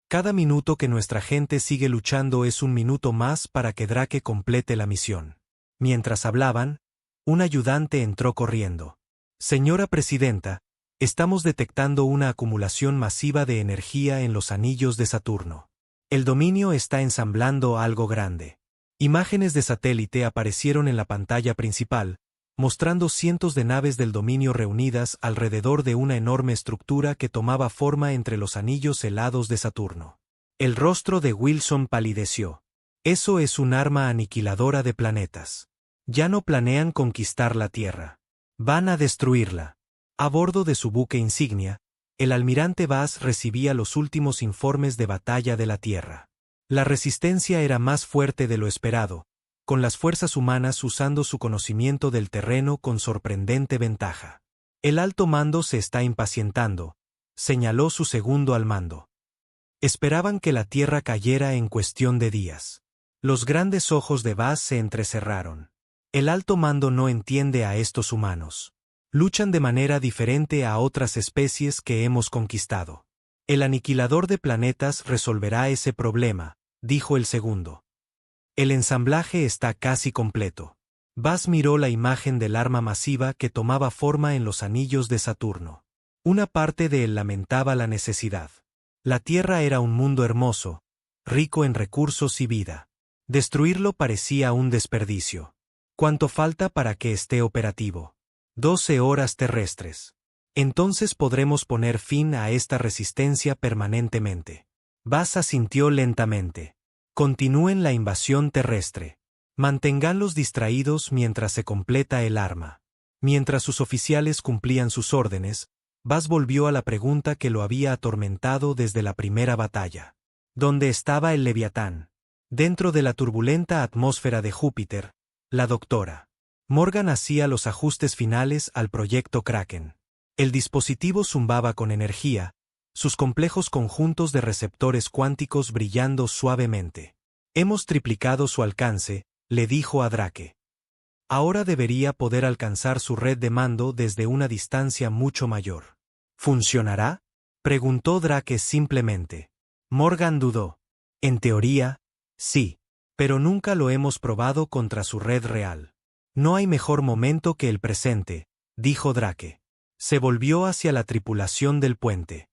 Cada minuto que nuestra gente sigue luchando es un minuto más para que Drake complete la misión. Mientras hablaban, un ayudante entró corriendo. Señora Presidenta, estamos detectando una acumulación masiva de energía en los anillos de Saturno. El dominio está ensamblando algo grande. Imágenes de satélite aparecieron en la pantalla principal, mostrando cientos de naves del dominio reunidas alrededor de una enorme estructura que tomaba forma entre los anillos helados de Saturno. El rostro de Wilson palideció. Eso es un arma aniquiladora de planetas. Ya no planean conquistar la Tierra. Van a destruirla. A bordo de su buque insignia, el almirante Bass recibía los últimos informes de batalla de la Tierra. La resistencia era más fuerte de lo esperado, con las fuerzas humanas usando su conocimiento del terreno con sorprendente ventaja. El alto mando se está impacientando, señaló su segundo al mando. Esperaban que la Tierra cayera en cuestión de días. Los grandes ojos de Bass se entrecerraron. El alto mando no entiende a estos humanos. Luchan de manera diferente a otras especies que hemos conquistado. El aniquilador de planetas resolverá ese problema, dijo el segundo. El ensamblaje está casi completo. Bass miró la imagen del arma masiva que tomaba forma en los anillos de Saturno. Una parte de él lamentaba la necesidad. La Tierra era un mundo hermoso, rico en recursos y vida. Destruirlo parecía un desperdicio. ¿Cuánto falta para que esté operativo? 12 horas terrestres. Entonces podremos poner fin a esta resistencia permanentemente. Bass asintió lentamente. Continúen la invasión terrestre. Manténganlos distraídos mientras se completa el arma. Mientras sus oficiales cumplían sus órdenes, Bass volvió a la pregunta que lo había atormentado desde la primera batalla. ¿Dónde estaba el Leviatán? Dentro de la turbulenta atmósfera de Júpiter, la doctora Morgan hacía los ajustes finales al proyecto Kraken. El dispositivo zumbaba con energía, sus complejos conjuntos de receptores cuánticos brillando suavemente. Hemos triplicado su alcance, le dijo a Drake. Ahora debería poder alcanzar su red de mando desde una distancia mucho mayor. ¿Funcionará? Preguntó Drake simplemente. Morgan dudó. En teoría, sí, pero nunca lo hemos probado contra su red real. No hay mejor momento que el presente, dijo Drake. Se volvió hacia la tripulación del puente.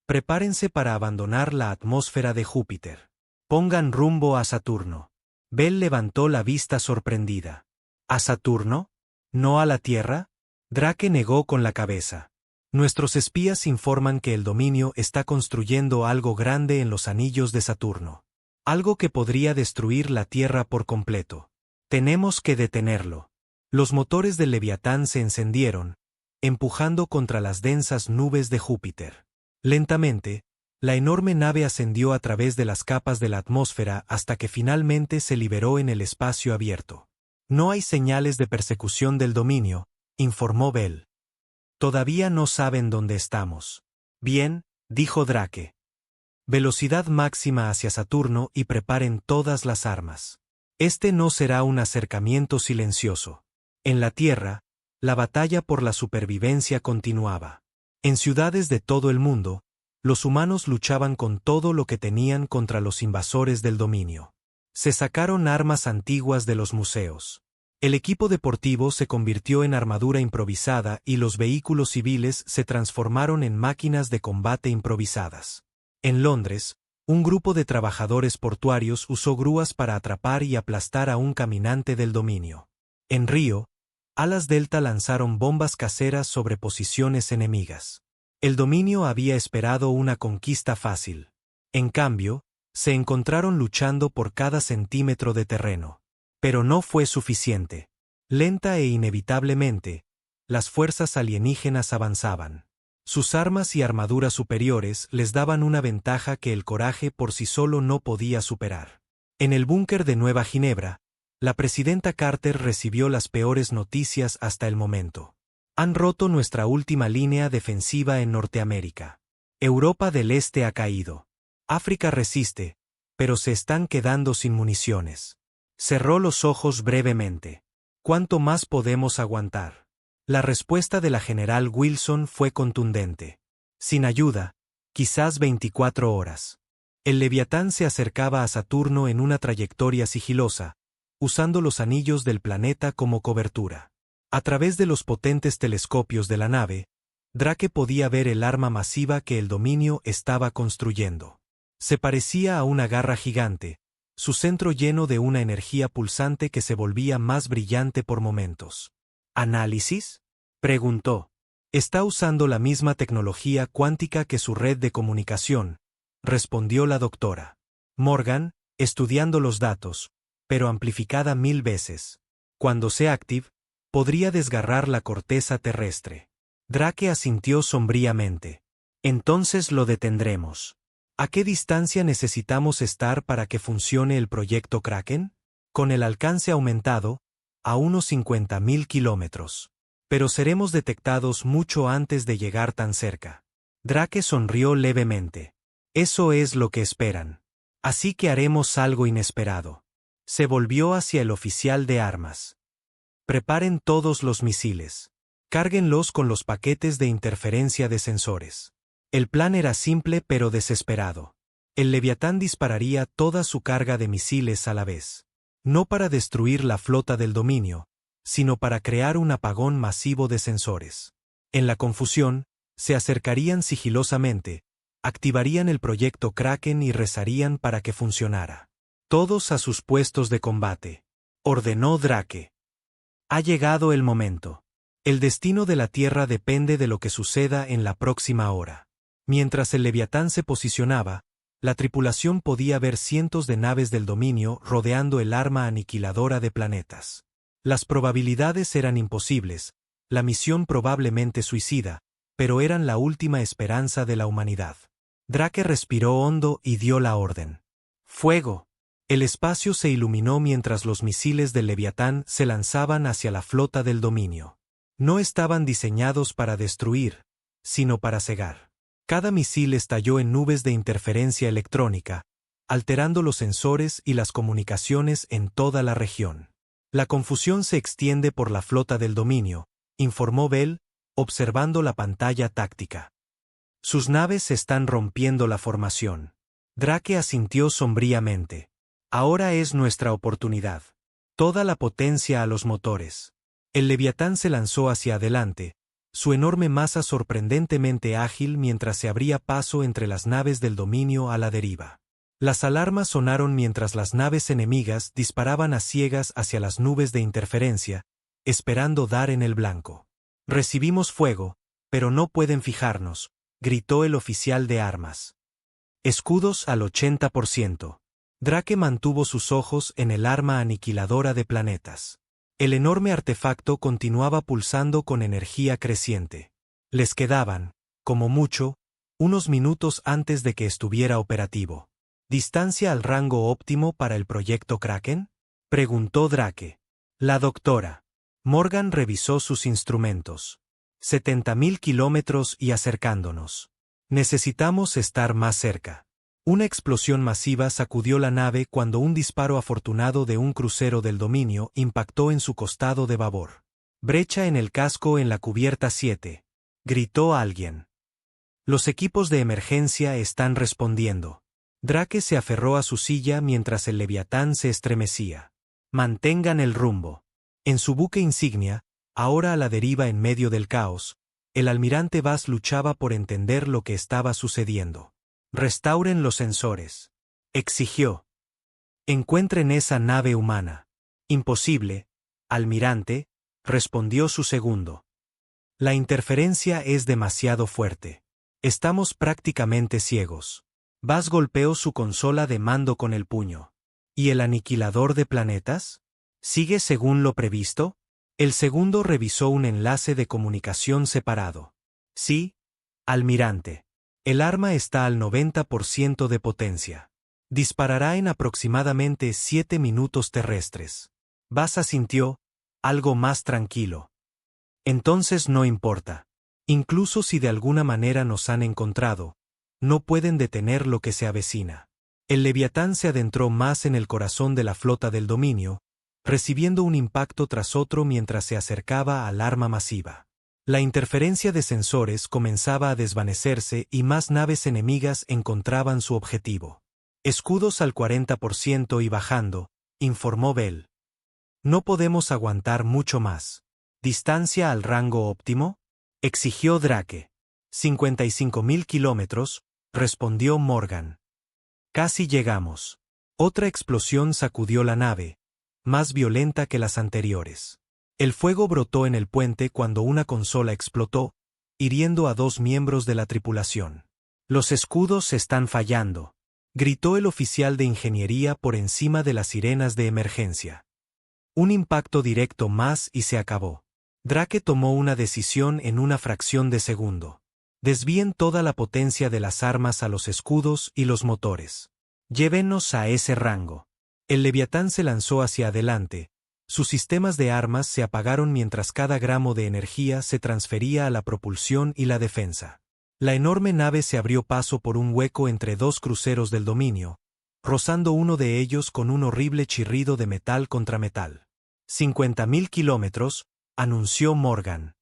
Prepárense para abandonar la atmósfera de Júpiter. Pongan rumbo a Saturno. Bell levantó la vista sorprendida. ¿A Saturno? ¿No a la Tierra? Drake negó con la cabeza. Nuestros espías informan que el dominio está construyendo algo grande en los anillos de Saturno. Algo que podría destruir la Tierra por completo. Tenemos que detenerlo. Los motores del Leviatán se encendieron, empujando contra las densas nubes de Júpiter. Lentamente, la enorme nave ascendió a través de las capas de la atmósfera hasta que finalmente se liberó en el espacio abierto. No hay señales de persecución del dominio, informó Bell. Todavía no saben dónde estamos. Bien, dijo Drake. Velocidad máxima hacia Saturno y preparen todas las armas. Este no será un acercamiento silencioso. En la Tierra, la batalla por la supervivencia continuaba. En ciudades de todo el mundo, los humanos luchaban con todo lo que tenían contra los invasores del dominio. Se sacaron armas antiguas de los museos. El equipo deportivo se convirtió en armadura improvisada y los vehículos civiles se transformaron en máquinas de combate improvisadas. En Londres, un grupo de trabajadores portuarios usó grúas para atrapar y aplastar a un caminante del dominio. En Río, alas Delta lanzaron bombas caseras sobre posiciones enemigas. El dominio había esperado una conquista fácil. En cambio, se encontraron luchando por cada centímetro de terreno. Pero no fue suficiente. Lenta e inevitablemente, las fuerzas alienígenas avanzaban. Sus armas y armaduras superiores les daban una ventaja que el coraje por sí solo no podía superar. En el búnker de Nueva Ginebra, la presidenta Carter recibió las peores noticias hasta el momento. Han roto nuestra última línea defensiva en Norteamérica. Europa del Este ha caído. África resiste, pero se están quedando sin municiones. Cerró los ojos brevemente. ¿Cuánto más podemos aguantar? La respuesta de la general Wilson fue contundente. Sin ayuda, quizás 24 horas. El Leviatán se acercaba a Saturno en una trayectoria sigilosa, usando los anillos del planeta como cobertura. A través de los potentes telescopios de la nave, Drake podía ver el arma masiva que el dominio estaba construyendo. Se parecía a una garra gigante, su centro lleno de una energía pulsante que se volvía más brillante por momentos. ¿Análisis?, preguntó. Está usando la misma tecnología cuántica que su red de comunicación, respondió la doctora Morgan, estudiando los datos, pero amplificada 1000 veces. Cuando sea active, podría desgarrar la corteza terrestre. Drake asintió sombríamente. Entonces lo detendremos. ¿A qué distancia necesitamos estar para que funcione el proyecto Kraken? Con el alcance aumentado, a unos 50.000 kilómetros. Pero seremos detectados mucho antes de llegar tan cerca. Drake sonrió levemente. Eso es lo que esperan. Así que haremos algo inesperado. Se volvió hacia el oficial de armas. Preparen todos los misiles. Cárguenlos con los paquetes de interferencia de sensores. El plan era simple pero desesperado. El Leviatán dispararía toda su carga de misiles a la vez. No para destruir la flota del dominio, sino para crear un apagón masivo de sensores. En la confusión, se acercarían sigilosamente, activarían el proyecto Kraken y rezarían para que funcionara. Todos a sus puestos de combate, ordenó Drake. Ha llegado el momento. El destino de la Tierra depende de lo que suceda en la próxima hora. Mientras el Leviatán se posicionaba, la tripulación podía ver cientos de naves del dominio rodeando el arma aniquiladora de planetas. Las probabilidades eran imposibles, la misión probablemente suicida, pero eran la última esperanza de la humanidad. Drake respiró hondo y dio la orden. ¡Fuego! El espacio se iluminó mientras los misiles del Leviatán se lanzaban hacia la flota del dominio. No estaban diseñados para destruir, sino para cegar. Cada misil estalló en nubes de interferencia electrónica, alterando los sensores y las comunicaciones en toda la región. La confusión se extiende por la flota del dominio, informó Bell, observando la pantalla táctica. Sus naves están rompiendo la formación. Drake asintió sombríamente. Ahora es nuestra oportunidad. Toda la potencia a los motores. El Leviatán se lanzó hacia adelante, su enorme masa sorprendentemente ágil mientras se abría paso entre las naves del dominio a la deriva. Las alarmas sonaron mientras las naves enemigas disparaban a ciegas hacia las nubes de interferencia, esperando dar en el blanco. Recibimos fuego, pero no pueden fijarnos, gritó el oficial de armas. Escudos al 80%. Drake mantuvo sus ojos en el arma aniquiladora de planetas. El enorme artefacto continuaba pulsando con energía creciente. Les quedaban, como mucho, unos minutos antes de que estuviera operativo. ¿Distancia al rango óptimo para el proyecto Kraken?, preguntó Drake. La doctora Morgan revisó sus instrumentos. 70.000 kilómetros y acercándonos. Necesitamos estar más cerca. Una explosión masiva sacudió la nave cuando un disparo afortunado de un crucero del dominio impactó en su costado de babor. Brecha en el casco en la cubierta 7. Gritó alguien. Los equipos de emergencia están respondiendo. Drake se aferró a su silla mientras el Leviatán se estremecía. Mantengan el rumbo. En su buque insignia, ahora a la deriva en medio del caos, el almirante Bass luchaba por entender lo que estaba sucediendo. Restauren los sensores. Exigió. Encuentren esa nave humana. Imposible, almirante, respondió su segundo. La interferencia es demasiado fuerte. Estamos prácticamente ciegos. Bass golpeó su consola de mando con el puño. ¿Y el aniquilador de planetas? ¿Sigue según lo previsto? El segundo revisó un enlace de comunicación separado. Sí, almirante. El arma está al 90% de potencia. Disparará en aproximadamente 7 minutos terrestres. Bass asintió, algo más tranquilo. Entonces no importa. Incluso si de alguna manera nos han encontrado, no pueden detener lo que se avecina. El Leviatán se adentró más en el corazón de la flota del dominio, recibiendo un impacto tras otro mientras se acercaba al arma masiva. La interferencia de sensores comenzaba a desvanecerse y más naves enemigas encontraban su objetivo. Escudos al 40% y bajando, informó Bell. No podemos aguantar mucho más. ¿Distancia al rango óptimo? Exigió Drake. 55.000 kilómetros, respondió Morgan. Casi llegamos. Otra explosión sacudió la nave, más violenta que las anteriores. El fuego brotó en el puente cuando una consola explotó, hiriendo a 2 miembros de la tripulación. Los escudos están fallando, gritó el oficial de ingeniería por encima de las sirenas de emergencia. Un impacto directo más y se acabó. Drake tomó una decisión en una fracción de segundo. Desvíen toda la potencia de las armas a los escudos y los motores. Llévenos a ese rango. El Leviatán se lanzó hacia adelante. Sus sistemas de armas se apagaron mientras cada gramo de energía se transfería a la propulsión y la defensa. La enorme nave se abrió paso por un hueco entre 2 cruceros del dominio, rozando uno de ellos con un horrible chirrido de metal contra metal. 50.000 kilómetros, anunció Morgan.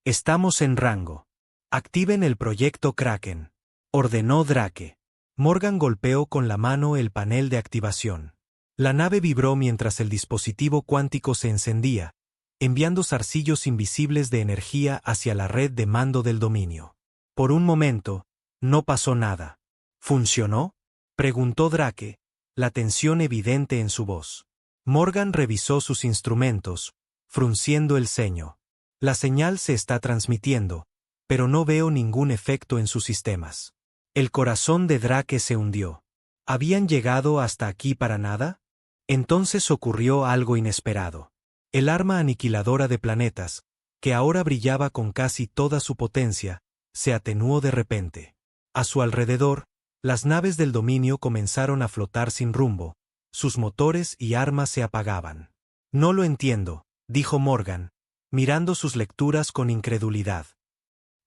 Estamos en rango. Activen el proyecto Kraken, ordenó Drake. Morgan golpeó con la mano el panel de activación. La nave vibró mientras el dispositivo cuántico se encendía, enviando zarcillos invisibles de energía hacia la red de mando del dominio. Por un momento, no pasó nada. ¿Funcionó?, preguntó Drake, la tensión evidente en su voz. Morgan revisó sus instrumentos, frunciendo el ceño. La señal se está transmitiendo, pero no veo ningún efecto en sus sistemas. El corazón de Drake se hundió. ¿Habían llegado hasta aquí para nada? Entonces ocurrió algo inesperado. El arma aniquiladora de planetas, que ahora brillaba con casi toda su potencia, se atenuó de repente. A su alrededor, las naves del dominio comenzaron a flotar sin rumbo, sus motores y armas se apagaban. No lo entiendo, dijo Morgan, mirando sus lecturas con incredulidad.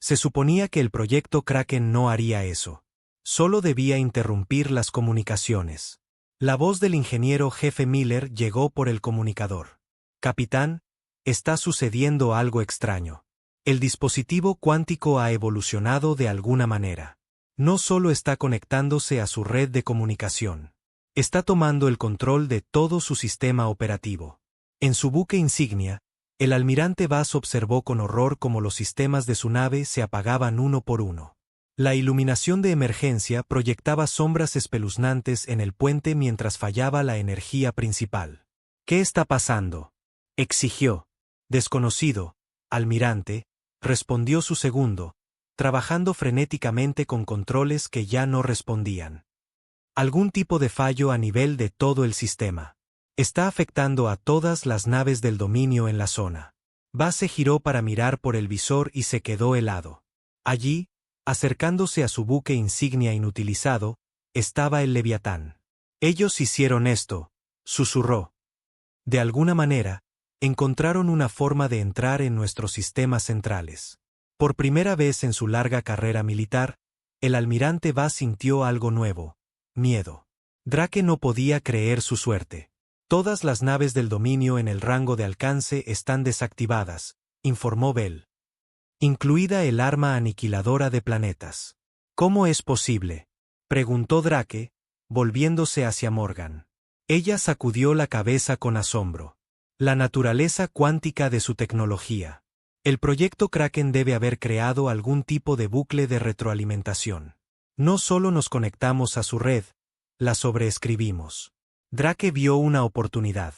Se suponía que el proyecto Kraken no haría eso. Solo debía interrumpir las comunicaciones. La voz del ingeniero jefe Miller llegó por el comunicador. Capitán, está sucediendo algo extraño. El dispositivo cuántico ha evolucionado de alguna manera. No solo está conectándose a su red de comunicación. Está tomando el control de todo su sistema operativo. En su buque insignia, el almirante Bass observó con horror cómo los sistemas de su nave se apagaban uno por uno. La iluminación de emergencia proyectaba sombras espeluznantes en el puente mientras fallaba la energía principal. ¿Qué está pasando?, exigió. Desconocido, almirante, respondió su segundo, trabajando frenéticamente con controles que ya no respondían. Algún tipo de fallo a nivel de todo el sistema. Está afectando a todas las naves del dominio en la zona. Bass se giró para mirar por el visor y se quedó helado. Allí, acercándose a su buque insignia inutilizado, estaba el Leviatán. Ellos hicieron esto, susurró. De alguna manera, encontraron una forma de entrar en nuestros sistemas centrales. Por primera vez en su larga carrera militar, el almirante Bass sintió algo nuevo: miedo. Drake no podía creer su suerte. Todas las naves del dominio en el rango de alcance están desactivadas, informó Bell. Incluida el arma aniquiladora de planetas. ¿Cómo es posible?, preguntó Drake, volviéndose hacia Morgan. Ella sacudió la cabeza con asombro. La naturaleza cuántica de su tecnología. El proyecto Kraken debe haber creado algún tipo de bucle de retroalimentación. No solo nos conectamos a su red, la sobreescribimos. Drake vio una oportunidad.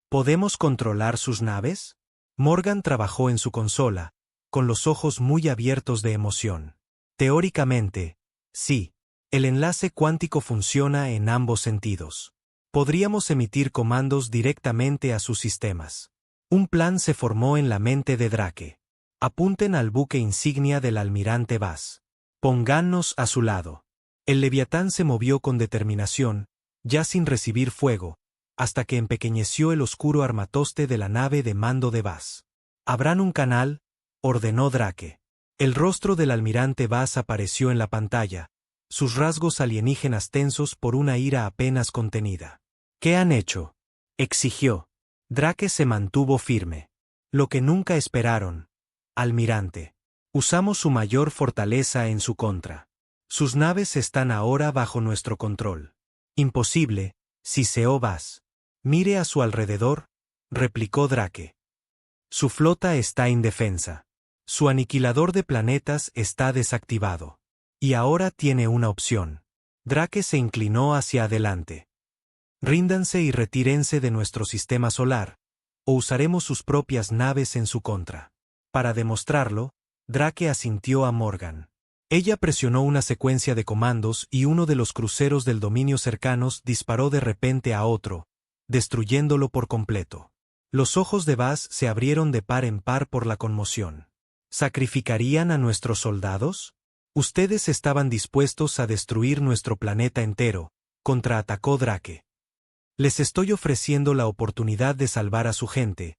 ¿Podemos controlar sus naves? Morgan trabajó en su consola, con los ojos muy abiertos de emoción. Teóricamente, sí. El enlace cuántico funciona en ambos sentidos. Podríamos emitir comandos directamente a sus sistemas. Un plan se formó en la mente de Drake. Apunten al buque insignia del almirante Bass. Póngannos a su lado. El Leviatán se movió con determinación, ya sin recibir fuego, hasta que empequeñeció el oscuro armatoste de la nave de mando de Bass. Abran un canal, ordenó Drake. El rostro del almirante Bass apareció en la pantalla, sus rasgos alienígenas tensos por una ira apenas contenida. ¿Qué han hecho?, exigió. Drake se mantuvo firme. Lo que nunca esperaron, almirante. Usamos su mayor fortaleza en su contra. Sus naves están ahora bajo nuestro control. Imposible, Siseo Vas. Mire a su alrededor, replicó Drake. Su flota está indefensa. Su aniquilador de planetas está desactivado. Y ahora tiene una opción. Drake se inclinó hacia adelante. Ríndanse y retírense de nuestro sistema solar, o usaremos sus propias naves en su contra. Para demostrarlo, Drake asintió a Morgan. Ella presionó una secuencia de comandos y uno de los cruceros del dominio cercanos disparó de repente a otro, destruyéndolo por completo. Los ojos de Baz se abrieron de par en par por la conmoción. ¿Sacrificarían a nuestros soldados? Ustedes estaban dispuestos a destruir nuestro planeta entero, contraatacó Drake. Les estoy ofreciendo la oportunidad de salvar a su gente,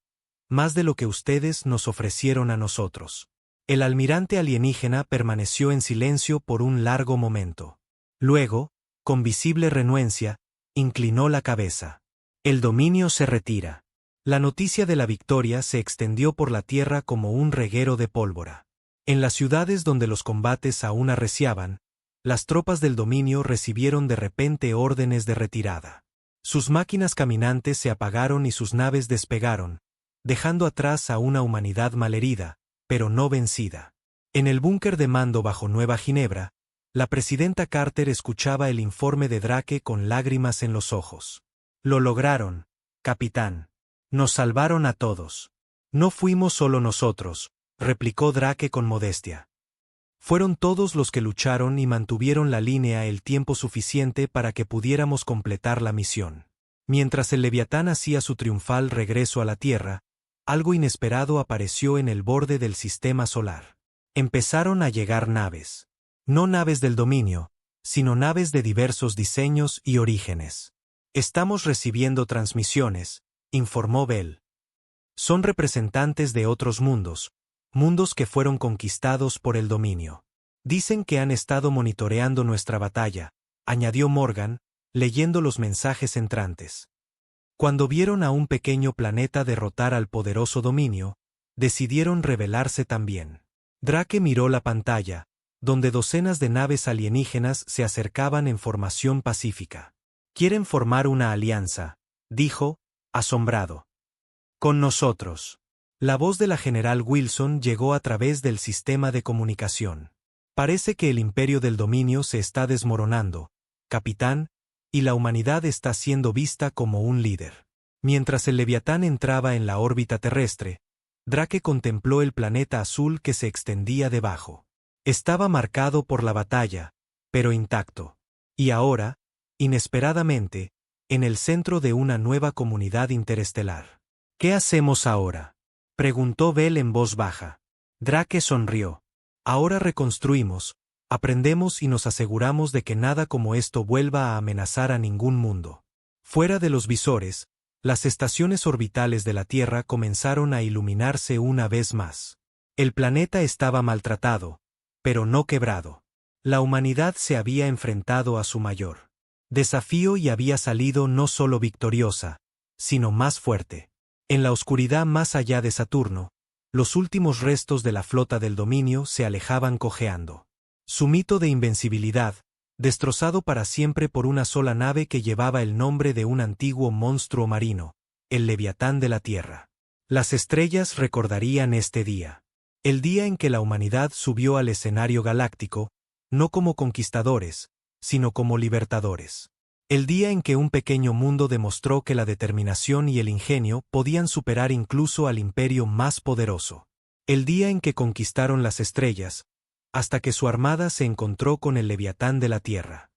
más de lo que ustedes nos ofrecieron a nosotros. El almirante alienígena permaneció en silencio por un largo momento. Luego, con visible renuencia, inclinó la cabeza. El dominio se retira. La noticia de la victoria se extendió por la tierra como un reguero de pólvora. En las ciudades donde los combates aún arreciaban, las tropas del dominio recibieron de repente órdenes de retirada. Sus máquinas caminantes se apagaron y sus naves despegaron, dejando atrás a una humanidad malherida, pero no vencida. En el búnker de mando bajo Nueva Ginebra, la presidenta Carter escuchaba el informe de Drake con lágrimas en los ojos. Lo lograron, capitán. Nos salvaron a todos. No fuimos solo nosotros, replicó Drake con modestia. Fueron todos los que lucharon y mantuvieron la línea el tiempo suficiente para que pudiéramos completar la misión. Mientras el Leviatán hacía su triunfal regreso a la Tierra, algo inesperado apareció en el borde del sistema solar. Empezaron a llegar naves. No naves del dominio, sino naves de diversos diseños y orígenes. Estamos recibiendo transmisiones, informó Bell. Son representantes de otros mundos, mundos que fueron conquistados por el dominio. Dicen que han estado monitoreando nuestra batalla, añadió Morgan, leyendo los mensajes entrantes. Cuando vieron a un pequeño planeta derrotar al poderoso dominio, decidieron rebelarse también. Drake miró la pantalla, donde docenas de naves alienígenas se acercaban en formación pacífica. Quieren formar una alianza, dijo, asombrado. Con nosotros. La voz de la general Wilson llegó a través del sistema de comunicación. Parece que el imperio del dominio se está desmoronando, capitán, y la humanidad está siendo vista como un líder. Mientras el Leviatán entraba en la órbita terrestre, Drake contempló el planeta azul que se extendía debajo. Estaba marcado por la batalla, pero intacto. Y ahora, inesperadamente, en el centro de una nueva comunidad interestelar. ¿Qué hacemos ahora?, preguntó Bell en voz baja. Drake sonrió. Ahora reconstruimos, aprendemos y nos aseguramos de que nada como esto vuelva a amenazar a ningún mundo. Fuera de los visores, las estaciones orbitales de la Tierra comenzaron a iluminarse una vez más. El planeta estaba maltratado, pero no quebrado. La humanidad se había enfrentado a su mayor desafío y había salido no solo victoriosa, sino más fuerte. En la oscuridad más allá de Saturno, los últimos restos de la flota del dominio se alejaban cojeando. Su mito de invencibilidad, destrozado para siempre por una sola nave que llevaba el nombre de un antiguo monstruo marino, el Leviatán de la Tierra. Las estrellas recordarían este día. El día en que la humanidad subió al escenario galáctico, no como conquistadores, sino como libertadores. El día en que un pequeño mundo demostró que la determinación y el ingenio podían superar incluso al imperio más poderoso. El día en que conquistaron las estrellas, hasta que su armada se encontró con el Leviatán de la Tierra.